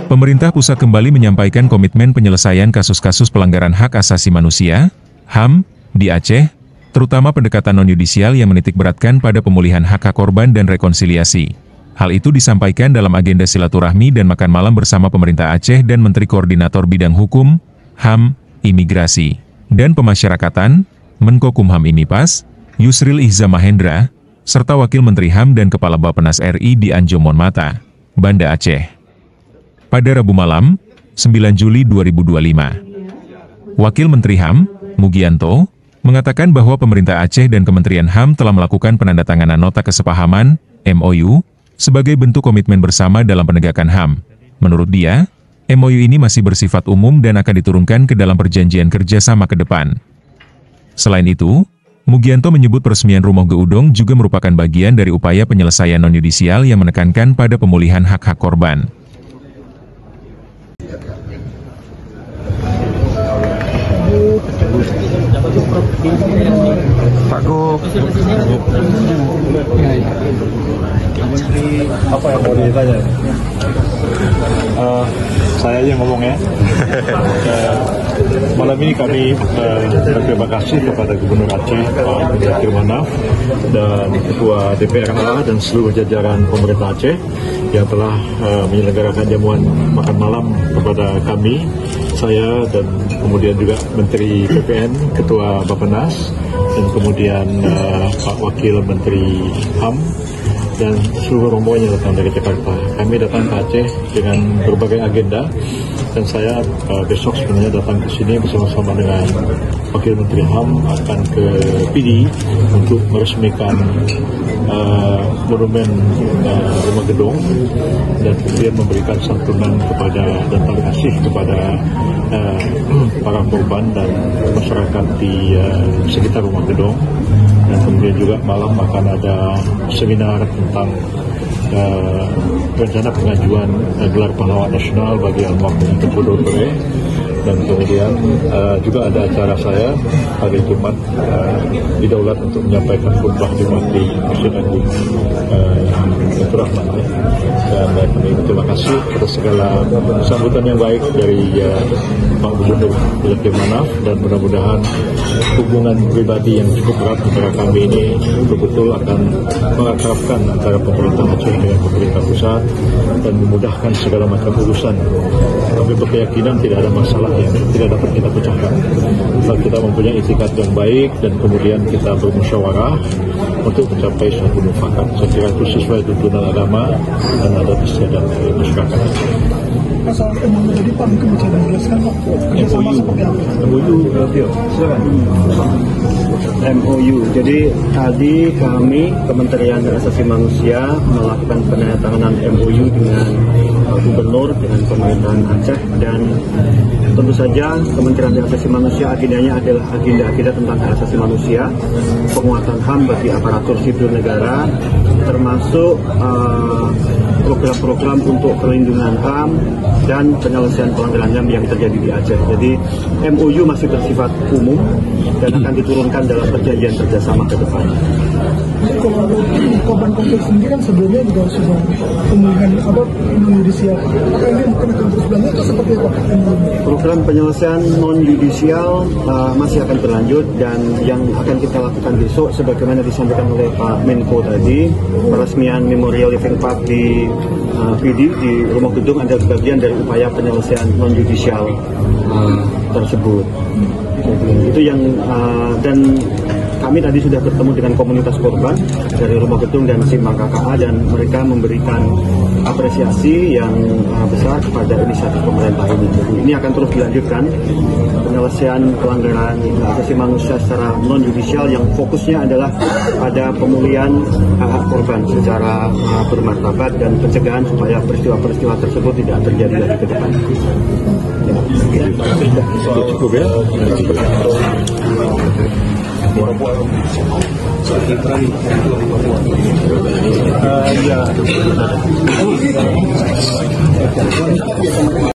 Pemerintah pusat kembali menyampaikan komitmen penyelesaian kasus-kasus pelanggaran hak asasi manusia, HAM, di Aceh, terutama pendekatan non-yudisial yang menitikberatkan pada pemulihan hak-hak korban dan rekonsiliasi. Hal itu disampaikan dalam agenda silaturahmi dan makan malam bersama pemerintah Aceh dan Menteri Koordinator Bidang Hukum, HAM, Imigrasi, dan Pemasyarakatan, Menkokumham IMIPAS, Yusril Ihza Mahendra, serta Wakil Menteri HAM dan Kepala Bappenas RI di Anjomon Mata, Banda Aceh. Pada Rabu malam, 9 Juli 2025, Wakil Menteri HAM, Mugianto, mengatakan bahwa pemerintah Aceh dan Kementerian HAM telah melakukan penandatanganan nota kesepahaman, MOU, sebagai bentuk komitmen bersama dalam penegakan HAM. Menurut dia, MOU ini masih bersifat umum dan akan diturunkan ke dalam perjanjian kerjasama ke depan. Selain itu, Mugianto menyebut peresmian Rumah Geudong juga merupakan bagian dari upaya penyelesaian non-yudisial yang menekankan pada pemulihan hak-hak korban. Pak Gop, apa yang mau ditanya? Saya yang ngomong ya. Malam ini kami berterima kasih kepada Gubernur Aceh Pak Zaqir Manaf dan Ketua DPRA dan seluruh jajaran pemerintah Aceh yang telah menyelenggarakan jamuan makan malam kepada kami, saya dan kemudian juga Menteri PPN, Ketua Bappenas, dan kemudian Pak Wakil Menteri HAM dan seluruh rombongan yang datang dari Jakarta. Kami datang ke Aceh dengan berbagai agenda dan saya besok sebenarnya datang ke sini bersama-sama dengan Wakil Menteri HAM akan ke PD untuk meresmikan monumen Rumah Geudong dan kemudian memberikan santunan kepada dan terima kasih kepada para korban dan masyarakat di sekitar Rumah Geudong. Dan kemudian juga malam akan ada seminar tentang rencana pengajuan gelar pahlawan nasional bagi almarhum Tengku Dore. Dan kemudian juga ada acara saya hari Jumat di Daulat untuk menyampaikan khutbah Jumat di Masjid Agung Abdul Rahman. Dan kami terima kasih atas segala sambutan yang baik dari Pak Gubernur Zaqir Manaf, dan mudah-mudahan hubungan pribadi yang cukup erat antara kami ini betul-betul akan mengakrabkan antara pemerintah Aceh dengan pemerintah pusat dan memudahkan segala macam urusan. Kami berkeyakinan tidak ada masalah yang tidak dapat kita pecahkan. Kita mempunyai itikat yang baik dan kemudian kita bermusyawarah untuk mencapai suatu mufakat. Saya kira itu sesuai tuntunan agama dan adat istiadat masyarakat. Soal MOU tadi Pak mungkin bisa dijelaskan Pak, kerjasama seperti apa? MOU, silakan. MOU. Jadi tadi kami Kementerian Hak Asasi Manusia melakukan penandatanganan MOU dengan Gubernur, dengan pemerintahan Aceh, dan tentu saja Kementerian Hak Asasi Manusia agendanya adalah agenda tentang hak asasi manusia, penguatan HAM bagi aparatur sipil negara, termasuk program-program untuk perlindungan HAM dan penyelesaian pelanggaran HAM yang terjadi di Aceh. Jadi MOU masih bersifat umum dan akan diturunkan dalam perjanjian kerjasama ke depan. Kalau korban konflik sendiri kan sebelumnya juga sudah pemulihan non-yudisial. Apa ini mungkin akan terus berlanjut atau seperti apa? Program penyelesaian non-yudisial masih akan berlanjut, dan yang akan kita lakukan besok sebagaimana disampaikan oleh Pak Menko tadi, peresmian Memorial Living Park di PD di Rumah Geudong adalah bagian dari upaya penyelesaian non-yudisial tersebut. Itu yang dan kami tadi sudah bertemu dengan komunitas korban dari Rumah Geudong dan Simpang KKA, dan mereka memberikan apresiasi yang besar kepada inisiatif pemerintah ini. Jadi ini akan terus dilanjutkan, penyelesaian pelanggaran hak asasi manusia secara non-yudisial yang fokusnya adalah pada pemulihan hak korban secara bermartabat dan pencegahan supaya peristiwa-peristiwa tersebut tidak terjadi lagi ke depan. Cukup ya? Ya.